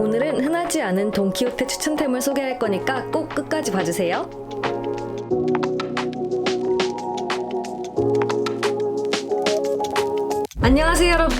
오늘은 흔하지 않은 돈키호테 추천템을 소개할 거니까 꼭 끝까지 봐주세요. 안녕하세요 여러분.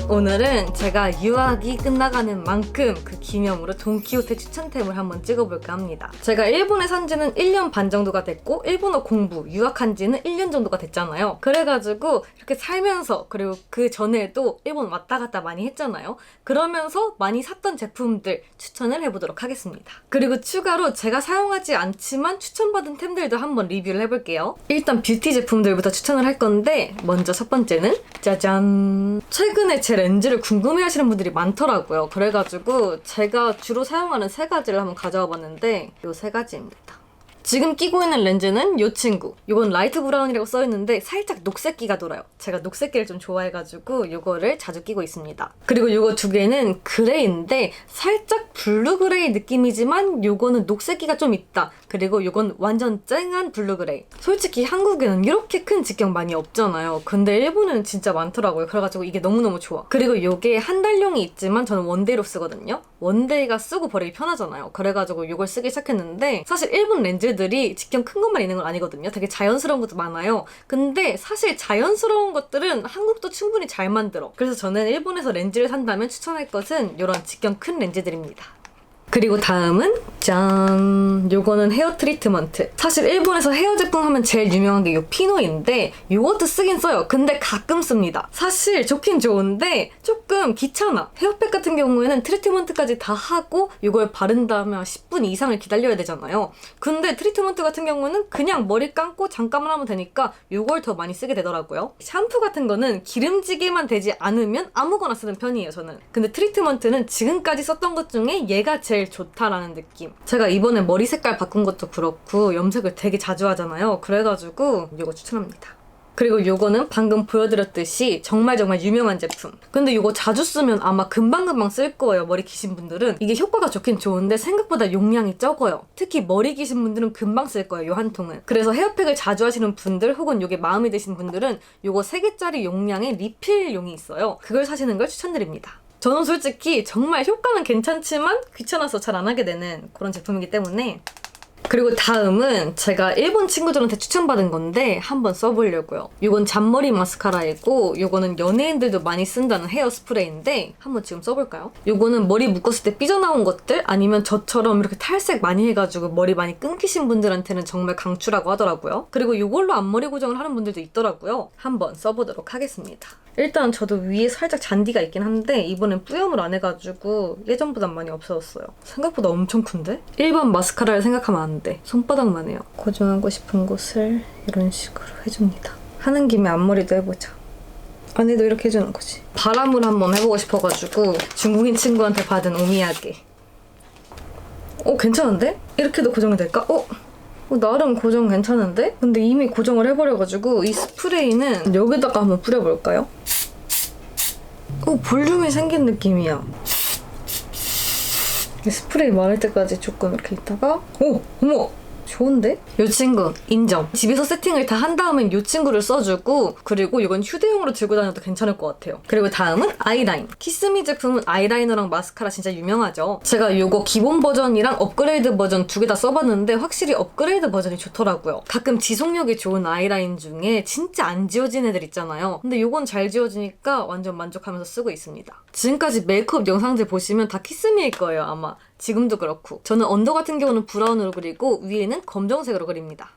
오늘은 제가 유학이 끝나가는 만큼 그 기념으로 돈키호테 추천템을 한번 찍어볼까 합니다. 제가 일본에 산 지는 1년 반 정도가 됐고 일본어 공부, 유학한 지는 1년 정도가 됐잖아요. 그래가지고 이렇게 살면서 그리고 그 전에도 일본 왔다 갔다 많이 했잖아요. 그러면서 많이 샀던 제품들 추천을 해보도록 하겠습니다. 그리고 추가로 제가 사용하지 않지만 추천받은 템들도 한번 리뷰를 해볼게요. 일단 뷰티 제품들부터 추천을 할 건데 먼저 첫 번째는 짜잔! 최근에 제 렌즈를 궁금해하시는 분들이 많더라고요. 그래가지고 제가 주로 사용하는 세 가지를 한번 가져와 봤는데 이 세 가지입니다. 지금 끼고 있는 렌즈는 이 친구. 이건 라이트 브라운이라고 써있는데 살짝 녹색기가 돌아요. 제가 녹색기를 좀 좋아해가지고 이거를 자주 끼고 있습니다. 그리고 이거 두 개는 그레이인데 살짝 블루 그레이 느낌이지만 이거는 녹색기가 좀 있다. 그리고 이건 완전 쨍한 블루 그레이. 솔직히 한국에는 이렇게 큰 직경 많이 없잖아요. 근데 일본에는 진짜 많더라고요. 그래가지고 이게 너무너무 좋아. 그리고 이게 한 달용이 있지만 저는 원데이로 쓰거든요. 원데이가 쓰고 버리기 편하잖아요. 그래가지고 이걸 쓰기 시작했는데 사실 일본 렌즈들이 직경 큰 것만 있는 건 아니거든요. 되게 자연스러운 것도 많아요. 근데 사실 자연스러운 것들은 한국도 충분히 잘 만들어. 그래서 저는 일본에서 렌즈를 산다면 추천할 것은 이런 직경 큰 렌즈들입니다. 그리고 다음은 짠! 요거는 헤어 트리트먼트. 사실 일본에서 헤어 제품 하면 제일 유명한 게 요 피노인데 요것도 쓰긴 써요. 근데 가끔 씁니다. 사실 좋긴 좋은데 조금 귀찮아. 헤어팩 같은 경우에는 트리트먼트까지 다 하고 요걸 바른 다음에 10분 이상을 기다려야 되잖아요. 근데 트리트먼트 같은 경우는 그냥 머리 감고 잠깐만 하면 되니까 요걸 더 많이 쓰게 되더라고요. 샴푸 같은 거는 기름지게만 되지 않으면 아무거나 쓰는 편이에요, 저는. 근데 트리트먼트는 지금까지 썼던 것 중에 얘가 제일 좋다라는 느낌. 제가 이번에 머리 색깔 바꾼 것도 그렇고 염색을 되게 자주 하잖아요. 그래가지고 이거 추천합니다. 그리고 이거는 방금 보여드렸듯이 정말 유명한 제품. 근데 이거 자주 쓰면 아마 금방금방 쓸 거예요. 머리 기신 분들은. 이게 효과가 좋긴 좋은데 생각보다 용량이 적어요. 특히 머리 기신 분들은 금방 쓸 거예요. 이 한 통은. 그래서 헤어팩을 자주 하시는 분들 혹은 이게 마음에 드신 분들은 이거 3개짜리 용량의 리필용이 있어요. 그걸 사시는 걸 추천드립니다. 저는 솔직히 정말 효과는 괜찮지만 귀찮아서 잘 안 하게 되는 그런 제품이기 때문에. 그리고 다음은 제가 일본 친구들한테 추천받은 건데 한번 써보려고요. 이건 잔머리 마스카라이고 이거는 연예인들도 많이 쓴다는 헤어 스프레이인데 한번 지금 써볼까요? 이거는 머리 묶었을 때 삐져나온 것들 아니면 저처럼 이렇게 탈색 많이 해가지고 머리 많이 끊기신 분들한테는 정말 강추라고 하더라고요. 그리고 이걸로 앞머리 고정을 하는 분들도 있더라고요. 한번 써보도록 하겠습니다. 일단 저도 위에 살짝 잔디가 있긴 한데 이번엔 뿌염을 안 해가지고 예전보단 많이 없어졌어요. 생각보다 엄청 큰데? 일반 마스카라를 생각하면 안 돼. 손바닥만 해요. 고정하고 싶은 곳을 이런 식으로 해줍니다. 하는 김에 앞머리도 해보자. 안에도 이렇게 해주는 거지. 바람을 한번 해보고 싶어가지고 중국인 친구한테 받은 오미야게. 괜찮은데? 이렇게도 고정이 될까? 나름 고정 괜찮은데? 근데 이미 고정을 해버려가지고 이 스프레이는 여기다가 한번 뿌려볼까요? 볼륨이 생긴 느낌이야. 이 스프레이 마를 때까지 조금 이렇게 있다가 어머! 좋은데? 이 친구 인정. 집에서 세팅을 다 한 다음엔 이 친구를 써주고 그리고 이건 휴대용으로 들고 다녀도 괜찮을 것 같아요. 그리고 다음은 아이라인. 키스미 제품은 아이라이너랑 마스카라 진짜 유명하죠. 제가 이거 기본 버전이랑 업그레이드 버전 2개 다 써봤는데 확실히 업그레이드 버전이 좋더라고요. 가끔 지속력이 좋은 아이라인 중에 진짜 안 지워진 애들 있잖아요. 근데 이건 잘 지워지니까 완전 만족하면서 쓰고 있습니다. 지금까지 메이크업 영상들 보시면 다 키스미일 거예요 아마. 지금도 그렇고. 저는 언더 같은 경우는 브라운으로 그리고 위에는 검정색으로 그립니다.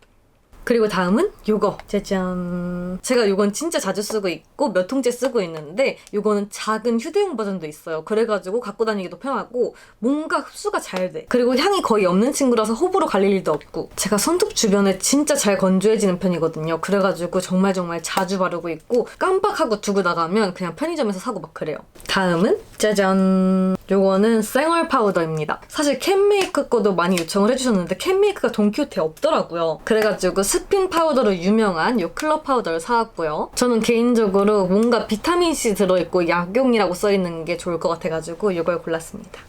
그리고 다음은 요거 짜잔. 제가 요건 진짜 자주 쓰고 있고 몇 통째 쓰고 있는데 요거는 작은 휴대용 버전도 있어요. 그래가지고 갖고 다니기도 편하고 뭔가 흡수가 잘 돼. 그리고 향이 거의 없는 친구라서 호불호 갈릴 일도 없고 제가 손톱 주변에 진짜 잘 건조해지는 편이거든요. 그래가지고 정말 자주 바르고 있고 깜빡하고 두고 나가면 그냥 편의점에서 사고 막 그래요. 다음은 짜잔. 요거는 생얼 파우더입니다. 사실 캔메이크 거도 많이 요청을 해주셨는데 캔메이크가 돈키호테에 없더라고요. 그래가지고 스핀 파우더로 유명한 요 클럽 파우더를 사왔고요. 저는 개인적으로 뭔가 비타민C 들어있고 약용이라고 써있는 게 좋을 것 같아가지고 이걸 골랐습니다.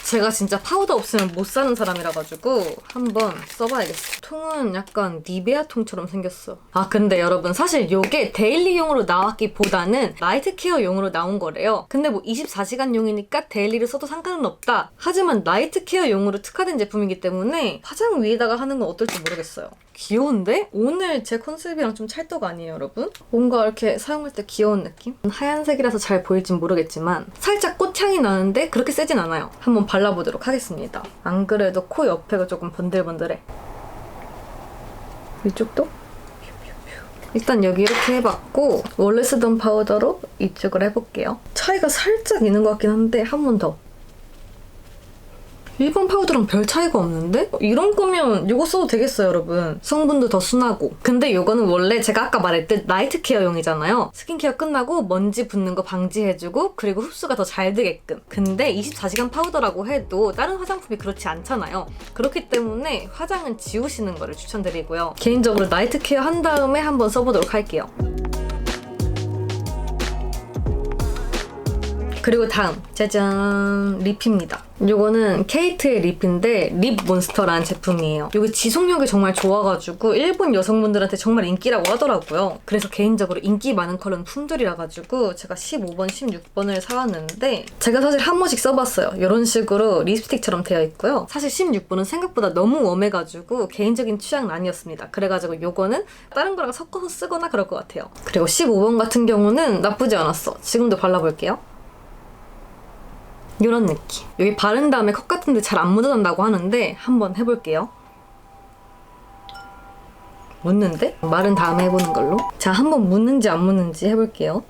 제가 진짜 파우더 없으면 못 사는 사람이라 가지고 한번 써봐야겠어요. 통은 약간 니베아 통처럼 생겼어. 아 근데 여러분 사실 요게 데일리용으로 나왔기보다는 나이트 케어용으로 나온 거래요. 근데 뭐 24시간용이니까 데일리를 써도 상관은 없다. 하지만 나이트 케어용으로 특화된 제품이기 때문에 화장 위에다가 하는 건 어떨지 모르겠어요. 귀여운데? 오늘 제 컨셉이랑 좀 찰떡 아니에요, 여러분? 뭔가 이렇게 사용할 때 귀여운 느낌? 하얀색이라서 잘 보일진 모르겠지만 살짝 꽃향이 나는데 그렇게 세진 않아요. 한번 발라보도록 하겠습니다. 안 그래도 코 옆에가 조금 번들번들해. 이쪽도? 일단 여기 이렇게 해봤고 원래 쓰던 파우더로 이쪽을 해볼게요. 차이가 살짝 있는 것 같긴 한데 한 번 더. 일반 파우더랑 별 차이가 없는데? 이런 거면 이거 써도 되겠어요, 여러분. 성분도 더 순하고. 근데 이거는 원래 제가 아까 말했듯 나이트 케어용이잖아요. 스킨케어 끝나고 먼지 붙는 거 방지해주고 그리고 흡수가 더 잘 되게끔. 근데 24시간 파우더라고 해도 다른 화장품이 그렇지 않잖아요. 그렇기 때문에 화장은 지우시는 거를 추천드리고요. 개인적으로 나이트 케어 한 다음에 한번 써보도록 할게요. 그리고 다음 짜잔 립입니다. 이거는 케이트의 립인데 립몬스터라는 제품이에요. 이게 지속력이 정말 좋아가지고 일본 여성분들한테 정말 인기라고 하더라고요. 그래서 개인적으로 인기 많은 컬러는 품절이라 가지고 제가 15번, 16번을 사왔는데 제가 사실 한 번씩 써봤어요. 이런 식으로 립스틱처럼 되어 있고요. 사실 16번은 생각보다 너무 웜해가지고 개인적인 취향은 아니었습니다. 그래가지고 이거는 다른 거랑 섞어서 쓰거나 그럴 것 같아요. 그리고 15번 같은 경우는 나쁘지 않았어. 지금도 발라볼게요. 이런 느낌. 여기 바른 다음에 컷 같은데 잘 안 묻어난다고 하는데 한번 해볼게요. 묻는데? 마른 다음에 해보는 걸로. 자, 한번 묻는지 안 묻는지 해볼게요.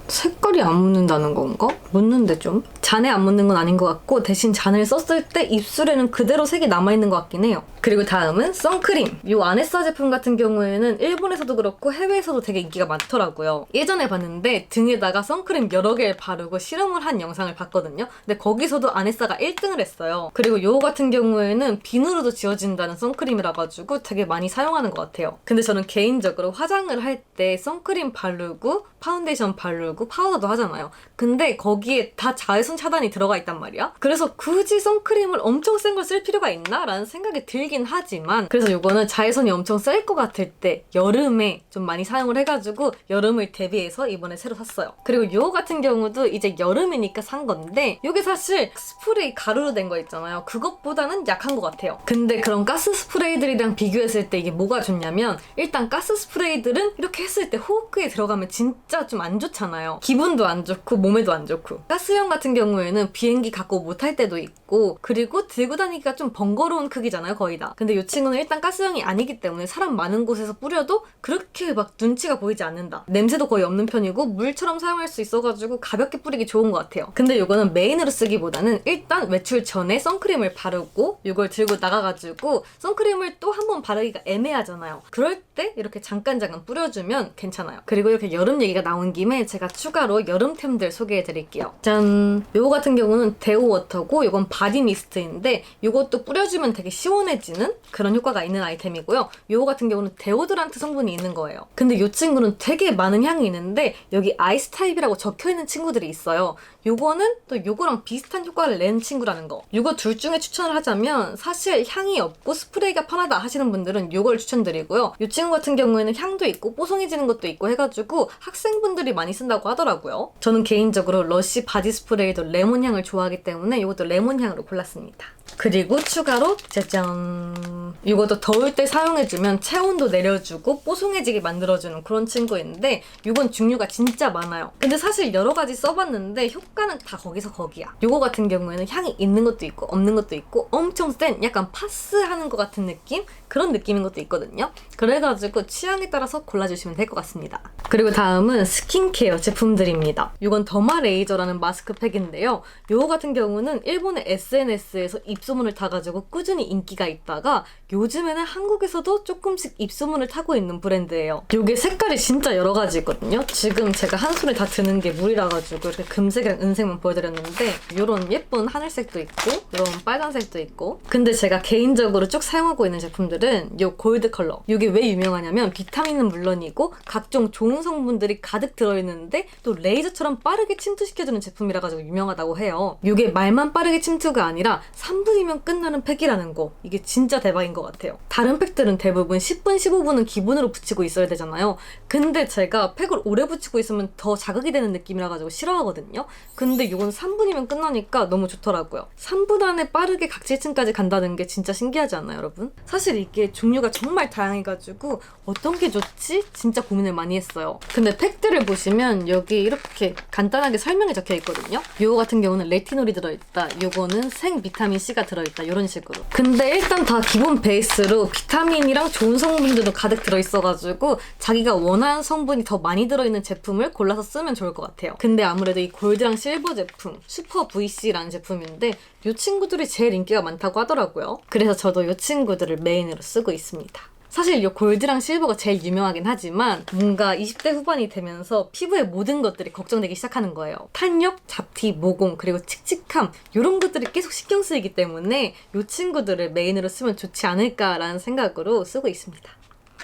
색깔이 안 묻는다는 건가? 묻는데 좀? 잔에 안 묻는 건 아닌 것 같고 대신 잔을 썼을 때 입술에는 그대로 색이 남아있는 것 같긴 해요. 그리고 다음은 선크림. 이 아네사 제품 같은 경우에는 일본에서도 그렇고 해외에서도 되게 인기가 많더라고요. 예전에 봤는데 등에다가 선크림 여러 개를 바르고 실험을 한 영상을 봤거든요. 근데 거기서도 아네사가 1등을 했어요. 그리고 요 같은 경우에는 비누로도 지워진다는 선크림이라 가지고 되게 많이 사용하는 것 같아요. 근데 저는 개인적으로 화장을 할 때 선크림 바르고 파운데이션 바르고 파우더도 하잖아요. 근데 거기에 다 자외선 차단이 들어가 있단 말이야. 그래서 굳이 선크림을 엄청 센 걸 쓸 필요가 있나? 라는 생각이 들긴 하지만 그래서 이거는 자외선이 엄청 셀 것 같을 때 여름에 좀 많이 사용을 해가지고 여름을 대비해서 이번에 새로 샀어요. 그리고 이거 같은 경우도 이제 여름이니까 산 건데 이게 사실 스프레이 가루로 된 거 있잖아요. 그것보다는 약한 것 같아요. 근데 그런 가스 스프레이들이랑 비교했을 때 이게 뭐가 좋냐면 일단 가스 스프레이들은 이렇게 했을 때 호흡기에 들어가면 진짜 좀 안 좋잖아요. 기분도 안 좋고 몸에도 안 좋고. 가스형 같은 경우에는 비행기 갖고 못 탈 때도 있고 그리고 들고 다니기가 좀 번거로운 크기잖아요, 거의 다. 근데 이 친구는 일단 가스형이 아니기 때문에 사람 많은 곳에서 뿌려도 그렇게 막 눈치가 보이지 않는다. 냄새도 거의 없는 편이고 물처럼 사용할 수 있어가지고 가볍게 뿌리기 좋은 것 같아요. 근데 이거는 메인으로 쓰기보다는 일단 외출 전에 선크림을 바르고 이걸 들고 나가가지고 선크림을 또 한 번 바르기가 애매하잖아요. 그럴 때 이렇게 잠깐 뿌려주면 괜찮아요. 그리고 이렇게 여름 얘기가 나온 김에 제가 추가로 여름템들 소개해드릴게요. 짠! 요거 같은 경우는 데오 워터고 이건 바디 미스트인데 이것도 뿌려주면 되게 시원해지는 그런 효과가 있는 아이템이고요. 요거 같은 경우는 데오드란트 성분이 있는 거예요. 근데 이 친구는 되게 많은 향이 있는데 여기 아이스 타입이라고 적혀있는 친구들이 있어요. 요거는 또 요거랑 비슷한 효과를 낸 친구라는 거. 요거 둘 중에 추천을 하자면 사실 향이 없고 스프레이가 편하다 하시는 분들은 요걸 추천드리고요. 이 친구 같은 경우에는 향도 있고 뽀송해지는 것도 있고 해가지고 학생분들이 많이 쓴다고 하더라고요. 저는 개인적으로 러쉬 바디 스프레이도 레몬 향을 좋아하기 때문에 이것도 레몬 향으로 골랐습니다. 그리고 추가로 짜잔! 이것도 더울 때 사용해주면 체온도 내려주고 뽀송해지게 만들어주는 그런 친구인데 이건 종류가 진짜 많아요. 근데 사실 여러 가지 써봤는데 효과는 다 거기서 거기야. 이거 같은 경우에는 향이 있는 것도 있고 없는 것도 있고 엄청 센 약간 파스하는 것 같은 느낌? 그런 느낌인 것도 있거든요. 그래가지고 취향에 따라서 골라주시면 될 것 같습니다. 그리고 다음은 스킨케어 제품들입니다. 이건 더마레이저라는 마스크팩인데요. 이거 같은 경우는 일본의 SNS에서 입소문을 타가지고 꾸준히 인기가 있다가 요즘에는 한국에서도 조금씩 입소문을 타고 있는 브랜드예요. 이게 색깔이 진짜 여러 가지 있거든요. 지금 제가 한 손에 다 드는 게 물이라 가지고 이렇게 금색이랑 은색만 보여드렸는데 이런 예쁜 하늘색도 있고 이런 빨간색도 있고 근데 제가 개인적으로 쭉 사용하고 있는 제품들은 이 골드 컬러. 이게 왜 유명하냐면 비타민은 물론이고 각종 좋은 성분들이 가득 들어있는데 또 레이저처럼 빠르게 침투시켜주는 제품이라 가지고 유명한 유명하다고 해요. 이게 말만 빠르게 침투가 아니라 3분이면 끝나는 팩이라는 거, 이게 진짜 대박인 것 같아요. 다른 팩들은 대부분 10분, 15분은 기본으로 붙이고 있어야 되잖아요. 근데 제가 팩을 오래 붙이고 있으면 더 자극이 되는 느낌이라 가지고 싫어하거든요. 근데 이건 3분이면 끝나니까 너무 좋더라고요. 3분 안에 빠르게 각질층까지 간다는 게 진짜 신기하지 않나요, 여러분? 사실 이게 종류가 정말 다양해가지고 어떤 게 좋지? 진짜 고민을 많이 했어요. 근데 팩들을 보시면 여기 이렇게 간단하게 설명이 적혀 있거든요. 요거 같은 경우는 레티놀이 들어있다, 요거는 생 비타민 C가 들어있다, 이런 식으로. 근데 일단 다 기본 베이스로 비타민이랑 좋은 성분들도 가득 들어있어가지고 자기가 원하는 성분이 더 많이 들어있는 제품을 골라서 쓰면 좋을 것 같아요. 근데 아무래도 이 골드랑 실버 제품, 슈퍼 VC라는 제품인데 이 친구들이 제일 인기가 많다고 하더라고요. 그래서 저도 이 친구들을 메인으로 쓰고 있습니다. 사실 이 골드랑 실버가 제일 유명하긴 하지만 뭔가 20대 후반이 되면서 피부의 모든 것들이 걱정되기 시작하는 거예요. 탄력, 잡티, 모공, 그리고 칙칙함, 이런 것들이 계속 신경 쓰이기 때문에 이 친구들을 메인으로 쓰면 좋지 않을까라는 생각으로 쓰고 있습니다.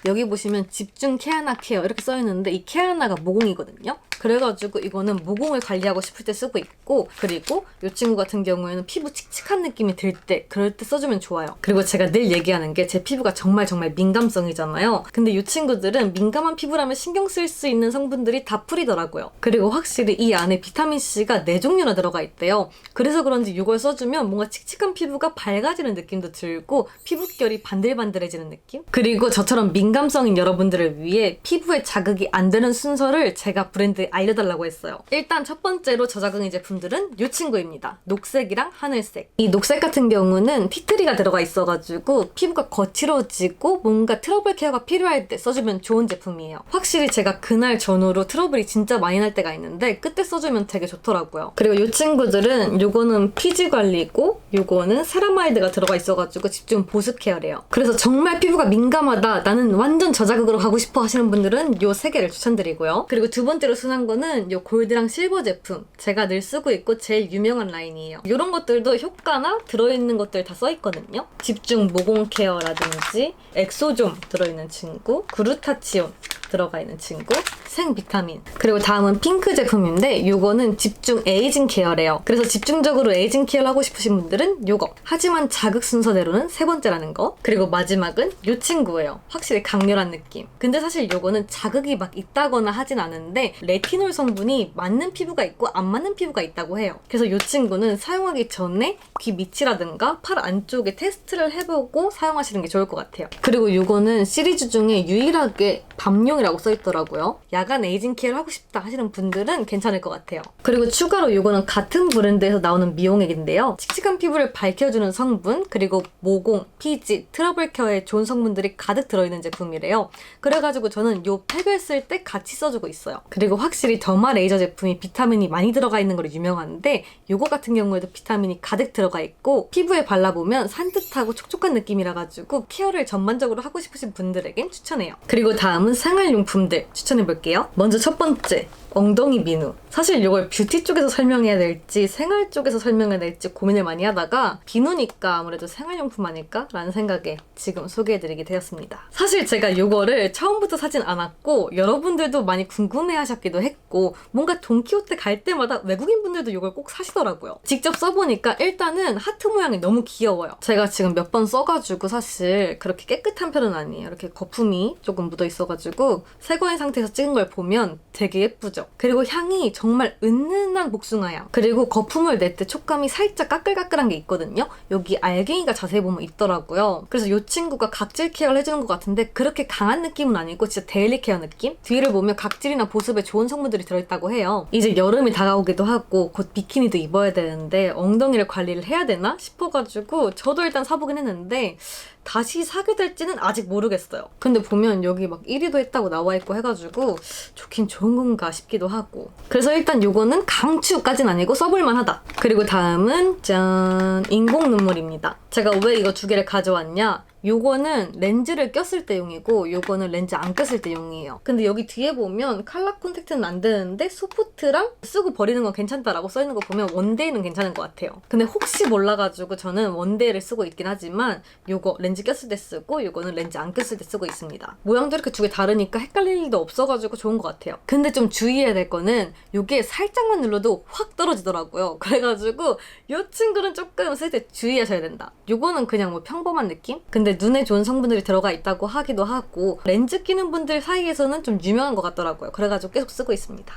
여기 보시면 집중 케아나 케어 이렇게 써있는데 이 케아나가 모공이거든요. 그래가지고 이거는 모공을 관리하고 싶을 때 쓰고 있고, 그리고 이 친구 같은 경우에는 피부 칙칙한 느낌이 들 때, 그럴 때 써주면 좋아요. 그리고 제가 늘 얘기하는 게 제 피부가 정말 민감성이잖아요. 근데 이 친구들은 민감한 피부라면 신경 쓸 수 있는 성분들이 다 풀이더라고요. 그리고 확실히 이 안에 비타민C가 4종류나 들어가 있대요. 그래서 그런지 이걸 써주면 뭔가 칙칙한 피부가 밝아지는 느낌도 들고 피부결이 반들반들해지는 느낌? 그리고 저처럼 민감성인 여러분들을 위해 피부에 자극이 안 되는 순서를 제가 브랜드에 알려달라고 했어요. 일단 첫 번째로 저자극인 제품들은 이 친구입니다. 녹색이랑 하늘색. 이 녹색 같은 경우는 티트리가 들어가 있어가지고 피부가 거칠어지고 뭔가 트러블 케어가 필요할 때 써주면 좋은 제품이에요. 확실히 제가 그날 전후로 트러블이 진짜 많이 날 때가 있는데 그때 써주면 되게 좋더라고요. 그리고 이 친구들은 요거는 피지 관리고 요거는 세라마이드가 들어가 있어가지고 집중 보습 케어래요. 그래서 정말 피부가 민감하다, 나는 완전 저자극으로 가고 싶어 하시는 분들은 요 3개를 추천드리고요. 그리고 두 번째로 순한 거는 요 골드랑 실버 제품, 제가 늘 쓰고 있고 제일 유명한 라인이에요. 이런 것들도 효과나 들어있는 것들 다 써있거든요. 집중 모공 케어라든지 엑소좀 들어있는 친구, 그루타치온 들어가 있는 친구, 생 비타민. 그리고 다음은 핑크 제품인데 이거는 집중 에이징 케어래요. 그래서 집중적으로 에이징 케어를 하고 싶으신 분들은 요거. 하지만 자극 순서대로는 3번째라는 거. 그리고 마지막은 이 친구예요. 확실히 강렬한 느낌. 근데 사실 요거는 자극이 막 있다거나 하진 않은데 레티놀 성분이 맞는 피부가 있고 안 맞는 피부가 있다고 해요. 그래서 이 친구는 사용하기 전에 귀 밑이라든가 팔 안쪽에 테스트를 해보고 사용하시는 게 좋을 것 같아요. 그리고 이거는 시리즈 중에 유일하게 밤용이라고 써있더라고요. 야간 에이징 케어를 하고 싶다 하시는 분들은 괜찮을 것 같아요. 그리고 추가로 이거는 같은 브랜드에서 나오는 미용액인데요. 칙칙한 피부를 밝혀주는 성분, 그리고 모공, 피지, 트러블 케어에 좋은 성분들이 가득 들어있는 제품이래요. 그래가지고 저는 요 팩을 쓸 때 같이 써주고 있어요. 그리고 확실히 더마 레이저 제품이 비타민이 많이 들어가 있는 걸로 유명한데 요거 같은 경우에도 비타민이 가득 들어가 있고 피부에 발라보면 산뜻하고 촉촉한 느낌이라 가지고 케어를 전반적으로 하고 싶으신 분들에겐 추천해요. 그리고 다음은 생활용품들 추천해볼게요. 먼저 첫 번째, 엉덩이 민우. 사실 이걸 뷰티 쪽에서 설명해야 될지 생활 쪽에서 설명해야 될지 고민을 많이 하다가 비누니까 아무래도 생활용품 아닐까? 라는 생각에 지금 소개해드리게 되었습니다. 사실 제가 이거를 처음부터 사진 않았고 여러분들도 많이 궁금해하셨기도 했고 뭔가 돈키호테 갈 때마다 외국인분들도 이걸 꼭 사시더라고요. 직접 써보니까 일단은 하트 모양이 너무 귀여워요. 제가 지금 몇 번 써가지고 사실 그렇게 깨끗한 편은 아니에요. 이렇게 거품이 조금 묻어있어가지고 새 거인 상태에서 찍은 걸 보면 되게 예쁘죠? 그리고 향이 정말 은은한 복숭아향. 그리고 거품을 낼 때 촉감이 살짝 까끌까끌한 게 있거든요. 여기 알갱이가 자세히 보면 있더라고요. 그래서 이 친구가 각질 케어를 해주는 것 같은데 그렇게 강한 느낌은 아니고 진짜 데일리 케어 느낌? 뒤를 보면 각질이나 보습에 좋은 성분들이 들어있다고 해요. 이제 여름이 다가오기도 하고 곧 비키니도 입어야 되는데 엉덩이를 관리를 해야 되나 싶어가지고 저도 일단 사보긴 했는데 다시 사게 될지는 아직 모르겠어요. 근데 보면 여기 막 1위도 했다고 나와있고 해가지고 좋긴 좋은 건가 싶기도 하고. 그래서 일단 요거는 강추까진 아니고 써볼만 하다. 그리고 다음은 짠! 인공 눈물입니다. 제가 왜 이거 2개를 가져왔냐? 요거는 렌즈를 꼈을 때 용이고 요거는 렌즈 안 꼈을 때 용이에요. 근데 여기 뒤에 보면 칼라 콘택트는 안 되는데 소프트랑 쓰고 버리는 건 괜찮다라고 써있는 거 보면 원데이는 괜찮은 것 같아요. 근데 혹시 몰라가지고 저는 원데이를 쓰고 있긴 하지만 요거 렌즈 꼈을 때 쓰고 요거는 렌즈 안 꼈을 때 쓰고 있습니다. 모양도 이렇게 두 개 다르니까 헷갈릴 일도 없어가지고 좋은 것 같아요. 근데 좀 주의해야 될 거는 요게 살짝만 눌러도 확 떨어지더라고요. 그래가지고 요 친구는 조금 쓸 때 주의하셔야 된다. 요거는 그냥 뭐 평범한 느낌? 근데 눈에 좋은 성분들이 들어가 있다고 하기도 하고 렌즈 끼는 분들 사이에서는 좀 유명한 것 같더라고요. 그래가지고 계속 쓰고 있습니다.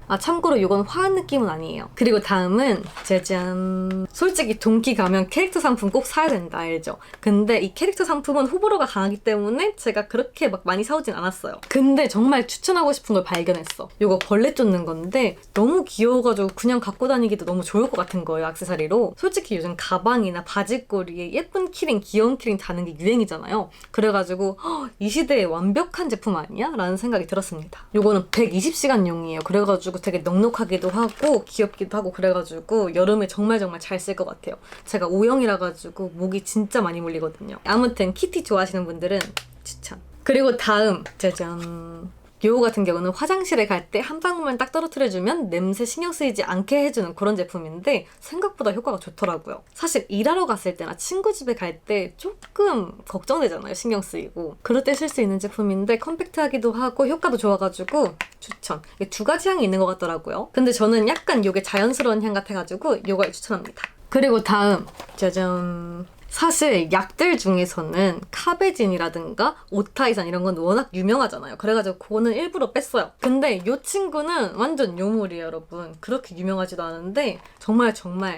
아, 참고로 이건 화한 느낌은 아니에요. 그리고 다음은 짜잔. 솔직히 동키 가면 캐릭터 상품 꼭 사야 된다 알죠? 근데 이 캐릭터 상품은 호불호가 강하기 때문에 제가 그렇게 막 많이 사오진 않았어요. 근데 정말 추천하고 싶은 걸 발견했어. 이거 벌레 쫓는 건데 너무 귀여워가지고 그냥 갖고 다니기도 너무 좋을 것 같은 거예요, 액세서리로. 솔직히 요즘 가방이나 바지꼬리에 예쁜 키링, 귀여운 키링 다는 게 유행이잖아요. 그래가지고 이 시대에 완벽한 제품 아니야? 라는 생각이 들었습니다. 이거는 120시간용이에요. 그래가지고 되게 넉넉하기도 하고 귀엽기도 하고 그래가지고 여름에 정말 잘 쓸 것 같아요. 제가 O형이라 가지고 목이 진짜 많이 물리거든요. 아무튼 키티 좋아하시는 분들은 추천. 그리고 다음 짜잔. 요거 같은 경우는 화장실에 갈 때 한 방울만 딱 떨어뜨려주면 냄새 신경 쓰이지 않게 해주는 그런 제품인데 생각보다 효과가 좋더라고요. 사실 일하러 갔을 때나 친구 집에 갈 때 조금 걱정되잖아요. 신경 쓰이고. 그럴 때 쓸 수 있는 제품인데 컴팩트하기도 하고 효과도 좋아가지고 추천. 이게 두 가지 향이 있는 것 같더라고요. 근데 저는 약간 이게 자연스러운 향 같아가지고 이걸 추천합니다. 그리고 다음 짜잔. 사실 약들 중에서는 카베진이라든가 오타이산 이런 건 워낙 유명하잖아요. 그래가지고 그거는 일부러 뺐어요. 근데 이 친구는 완전 요물이에요, 여러분. 그렇게 유명하지도 않은데 정말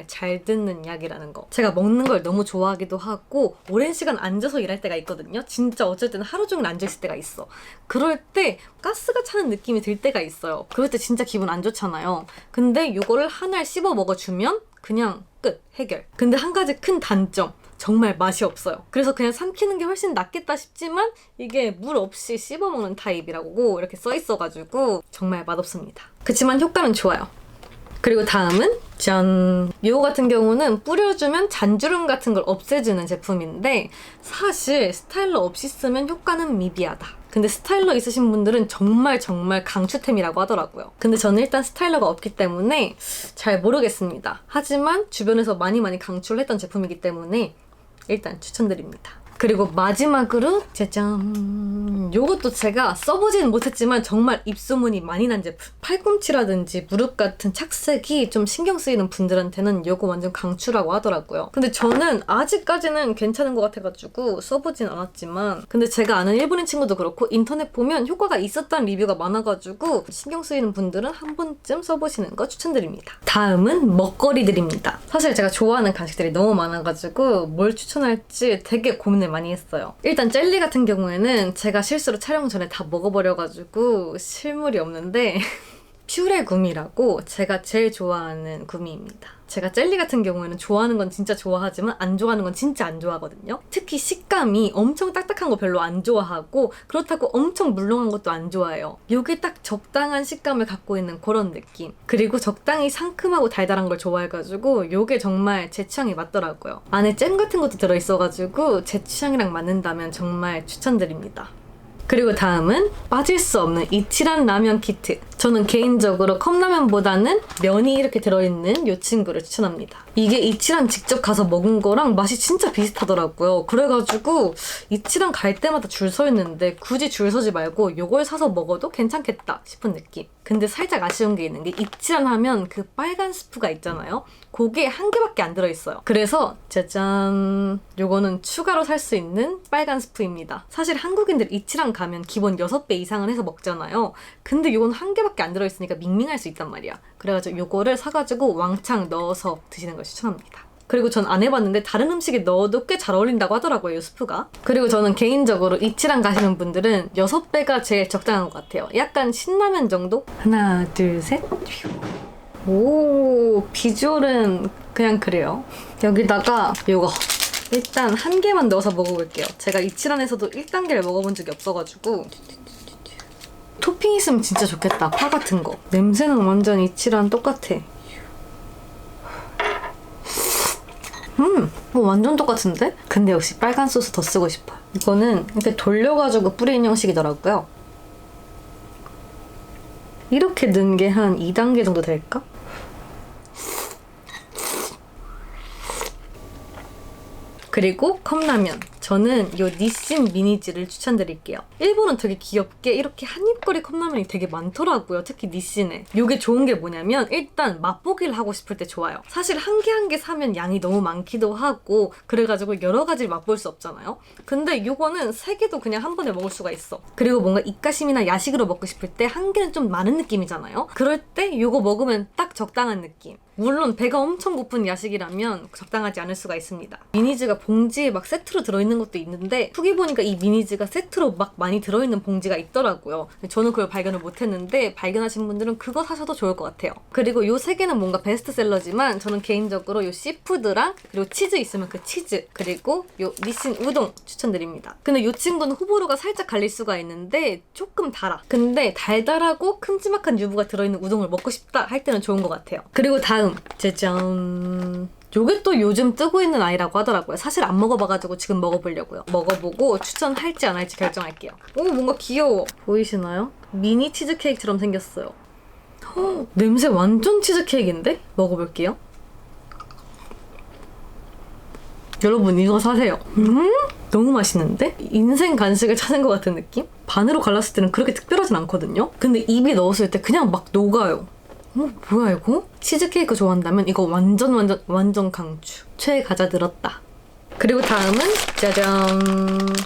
잘 듣는 약이라는 거. 제가 먹는 걸 너무 좋아하기도 하고 오랜 시간 앉아서 일할 때가 있거든요. 진짜 어쩔 때는 하루 종일 앉아있을 때가 있어. 그럴 때 가스가 차는 느낌이 들 때가 있어요. 그럴 때 진짜 기분 안 좋잖아요. 근데 이거를 하나를 씹어 먹어주면 그냥 끝, 해결. 근데 한 가지 큰 단점. 정말 맛이 없어요. 그래서 그냥 삼키는 게 훨씬 낫겠다 싶지만 이게 물 없이 씹어먹는 타입이라고 이렇게 써있어가지고 정말 맛없습니다. 그치만 효과는 좋아요. 그리고 다음은 짠! 요거 같은 경우는 뿌려주면 잔주름 같은 걸 없애주는 제품인데 사실 스타일러 없이 쓰면 효과는 미비하다. 근데 스타일러 있으신 분들은 정말 강추템이라고 하더라고요. 근데 저는 일단 스타일러가 없기 때문에 잘 모르겠습니다. 하지만 주변에서 많이 강추를 했던 제품이기 때문에 일단 추천드립니다. 그리고 마지막으로 짜잔! 요것도 제가 써보지는 못했지만 정말 입소문이 많이 난 제품. 팔꿈치라든지 무릎 같은 착색이 좀 신경 쓰이는 분들한테는 요거 완전 강추라고 하더라고요. 근데 저는 아직까지는 괜찮은 것 같아가지고 써보진 않았지만 근데 제가 아는 일본인 친구도 그렇고 인터넷 보면 효과가 있었다는 리뷰가 많아가지고 신경 쓰이는 분들은 한 번쯤 써보시는 거 추천드립니다. 다음은 먹거리들입니다. 사실 제가 좋아하는 간식들이 너무 많아가지고 뭘 추천할지 되게 고민을 많이 했어요. 일단 젤리 같은 경우에는 제가 실수로 촬영 전에 다 먹어버려가지고 실물이 없는데 퓨레 구미라고 제가 제일 좋아하는 구미입니다. 제가 젤리 같은 경우에는 좋아하는 건 진짜 좋아하지만 안 좋아하는 건 진짜 안 좋아하거든요. 특히 식감이 엄청 딱딱한 거 별로 안 좋아하고 그렇다고 엄청 물렁한 것도 안 좋아해요. 요게 딱 적당한 식감을 갖고 있는 그런 느낌. 그리고 적당히 상큼하고 달달한 걸 좋아해가지고 요게 정말 제 취향에 맞더라고요. 안에 잼 같은 것도 들어있어가지고 제 취향이랑 맞는다면 정말 추천드립니다. 그리고 다음은 빠질 수 없는 이치란 라면 키트. 저는 개인적으로 컵라면보다는 면이 이렇게 들어있는 이 친구를 추천합니다. 이게 이치란 직접 가서 먹은 거랑 맛이 진짜 비슷하더라고요. 그래가지고 이치란 갈 때마다 줄 서 있는데 굳이 줄 서지 말고 이걸 사서 먹어도 괜찮겠다 싶은 느낌. 근데 살짝 아쉬운 게 있는 게 이치란 하면 그 빨간 스프가 있잖아요. 그게 한 개밖에 안 들어있어요. 그래서 짜잔! 요거는 추가로 살 수 있는 빨간 스프입니다. 사실 한국인들 이치란 가면 기본 6배 이상은 해서 먹잖아요. 근데 요건 한 개밖에 안 들어있으니까 밍밍할 수 있단 말이야. 그래가지고 요거를 사가지고 왕창 넣어서 드시는 걸 추천합니다. 그리고 전 안 해봤는데 다른 음식에 넣어도 꽤 잘 어울린다고 하더라고요, 이 스프가. 그리고 저는 개인적으로 이치란 가시는 분들은 6배가 제일 적당한 것 같아요. 약간 신라면 정도? 하나, 둘, 셋. 오, 비주얼은 그냥 그래요. 여기다가 요거 일단 한 개만 넣어서 먹어볼게요. 제가 이치란에서도 1단계를 먹어본 적이 없어가지고 토핑 있으면 진짜 좋겠다. 파 같은 거. 냄새는 완전 이치란 똑같아. 완전 똑같은데? 근데 역시 빨간 소스 더 쓰고 싶어요. 이거는 이렇게 돌려가지고 뿌리는 형식이더라고요. 이렇게 넣은 게 한 2단계 정도 될까? 그리고 컵라면. 저는 이 니신 미니즈를 추천드릴게요. 일본은 되게 귀엽게 이렇게 한입거리 컵라면이 되게 많더라고요. 특히 니신에. 이게 좋은 게 뭐냐면 일단 맛보기를 하고 싶을 때 좋아요. 사실 한 개 한 개 사면 양이 너무 많기도 하고 그래가지고 여러 가지를 맛볼 수 없잖아요. 근데 이거는 3개도 그냥 한 번에 먹을 수가 있어. 그리고 뭔가 입가심이나 야식으로 먹고 싶을 때 한 개는 좀 많은 느낌이잖아요. 그럴 때 이거 먹으면 딱 적당한 느낌. 물론 배가 엄청 고픈 야식이라면 적당하지 않을 수가 있습니다. 미니즈가 봉지에 막 세트로 들어있는 것도 있는데 후기 보니까 이 미니즈가 세트로 막 많이 들어있는 봉지가 있더라고요. 저는 그걸 발견을 못했는데 발견하신 분들은 그거 사셔도 좋을 것 같아요. 그리고 이 3개는 뭔가 베스트셀러지만 저는 개인적으로 이 씨푸드랑 그리고 치즈 있으면 그 치즈 그리고 이 니신 우동 추천드립니다. 근데 이 친구는 호불호가 살짝 갈릴 수가 있는데 조금 달아. 근데 달달하고 큼지막한 유부가 들어있는 우동을 먹고 싶다 할 때는 좋은 것 같아요. 그리고 다음 짜잔! 요게 또 요즘 뜨고 있는 아이라고 하더라고요. 사실 안 먹어봐가지고 지금 먹어보려고요. 먹어보고 추천할지 안 할지 결정할게요. 오, 뭔가 귀여워. 보이시나요? 미니 치즈케이크처럼 생겼어요. 허, 냄새 완전 치즈케이크인데? 먹어볼게요. 여러분 이거 사세요. 너무 맛있는데? 인생 간식을 찾은 것 같은 느낌? 반으로 갈랐을 때는 그렇게 특별하진 않거든요? 근데 입에 넣었을 때 그냥 막 녹아요. 뭐야 이거? 치즈케이크 좋아한다면 이거 완전 강추. 최애 과자 들었다. 그리고 다음은 짜잔!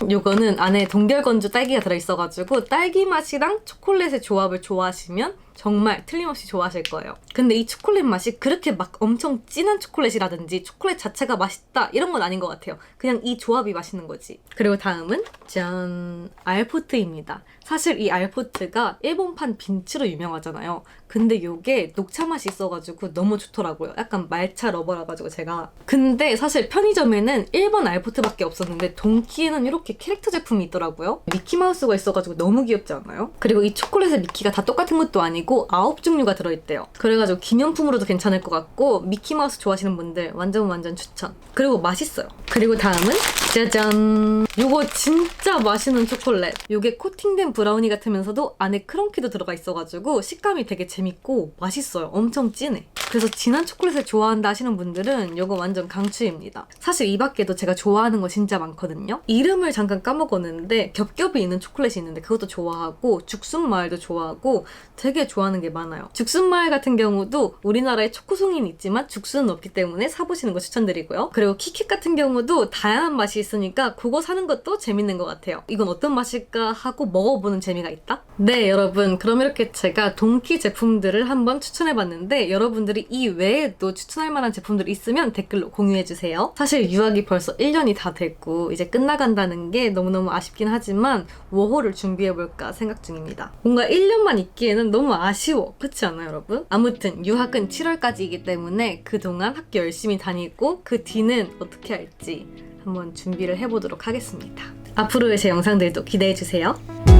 요거는 안에 동결건조 딸기가 들어있어가지고 딸기 맛이랑 초콜릿의 조합을 좋아하시면 정말 틀림없이 좋아하실 거예요. 근데 이 초콜릿 맛이 그렇게 막 엄청 진한 초콜릿이라든지 초콜릿 자체가 맛있다 이런 건 아닌 것 같아요. 그냥 이 조합이 맛있는 거지. 그리고 다음은 짠! 알포트입니다. 사실 이 알포트가 일본판 빈츠로 유명하잖아요. 근데 요게 녹차 맛이 있어가지고 너무 좋더라고요. 약간 말차 러버라가지고 제가. 근데 사실 편의점에는 1번 알포트밖에 없었는데 돈키에는 이렇게 캐릭터 제품이 있더라고요. 미키마우스가 있어가지고 너무 귀엽지 않아요? 그리고 이 초콜릿의 미키가 다 똑같은 것도 아니고 9종류가 들어있대요. 그래가지고 기념품으로도 괜찮을 것 같고 미키마우스 좋아하시는 분들 완전 추천. 그리고 맛있어요. 그리고 다음은 짜잔! 요거 진짜 맛있는 초콜릿. 요게 코팅된 브라우니 같으면서도 안에 크런키도 들어가 있어가지고 식감이 되게 재밌고 맛있어요. 엄청 진해. 그래서 진한 초콜릿을 좋아한다 하시는 분들은 요거 완전 강추입니다. 사실 이 밖에도 제가 좋아하는 거 진짜 많거든요. 이름을 잠깐 까먹었는데 겹겹이 있는 초콜릿이 있는데 그것도 좋아하고 죽순마을도 좋아하고 되게 좋아하는 게 많아요. 죽순마을 같은 경우도 우리나라에 초코송이는 있지만 죽순은 없기 때문에 사보시는 거 추천드리고요. 그리고 키캣 같은 경우도 다양한 맛이 있으니까 그거 사는 것도 재밌는 것 같아요. 이건 어떤 맛일까 하고 먹어보는 재미가 있다? 네, 여러분. 그럼 이렇게 제가 돈키 제품들을 한번 추천해봤는데 여러분들이 이 외에도 추천할 만한 제품들이 있으면 댓글로 공유해주세요. 사실 유학이 벌써 1년이 다 됐고 이제 끝나간다는 게 너무너무 아쉽긴 하지만 워홀을 준비해볼까 생각 중입니다. 뭔가 1년만 있기에는 너무 아쉬워. 그렇지 않아요, 여러분? 아무튼 유학은 7월까지이기 때문에 그동안 학교 열심히 다니고 그 뒤는 어떻게 할지 한번 준비를 해보도록 하겠습니다. 앞으로의 제 영상들도 기대해주세요.